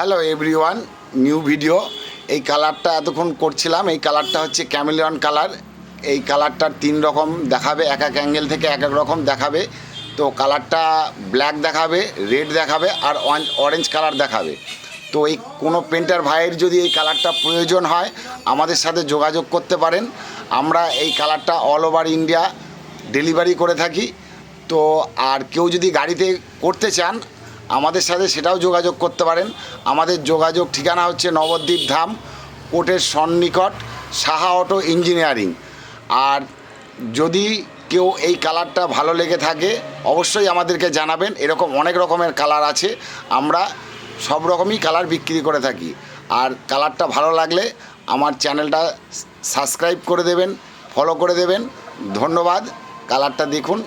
Hello everyone, new video. এই কালারটা এতক্ষণ করছিলাম, এই কালারটা হচ্ছে ক্যামেলিয়ন কালার। এই কালারটার 3 রকম দেখাবে, এক এক অ্যাঙ্গেল থেকে এক এক রকম দেখাবে। তো কালারটা ব্ল্যাক দেখাবে, রেড দেখাবে আর অরেঞ্জ কালার দেখাবে। তো এই কোনো পেন্টার ভাইয়ের যদি এই কালারটা প্রয়োজন হয় আমাদের সাথে যোগাযোগ করতে পারেন। আমরা এই কালারটা অল ওভার ইন্ডিয়া ডেলিভারি করে থাকি। তো আর কেউ যদি গাড়িতে করতে চান আমাদের সাথে সেটাও যোগাযোগ করতে পারেন। আমাদের যোগাযোগ ঠিকানা হচ্ছে নবদ্বীপ ধাম, কোর্টের সন্নিকট, সাহা অটো ইঞ্জিনিয়ারিং। আর যদি কেউ এই কালারটা ভালো লেগে থাকে অবশ্যই আমাদেরকে জানাবেন। এরকম অনেক রকমের কালার আছে, আমরা সব রকমই কালার বিক্রি করে থাকি। আর কালারটা ভালো লাগলে আমার চ্যানেলটা সাবস্ক্রাইব করে দেবেন, ফলো করে দেবেন। ধন্যবাদ। কালারটা দেখুন।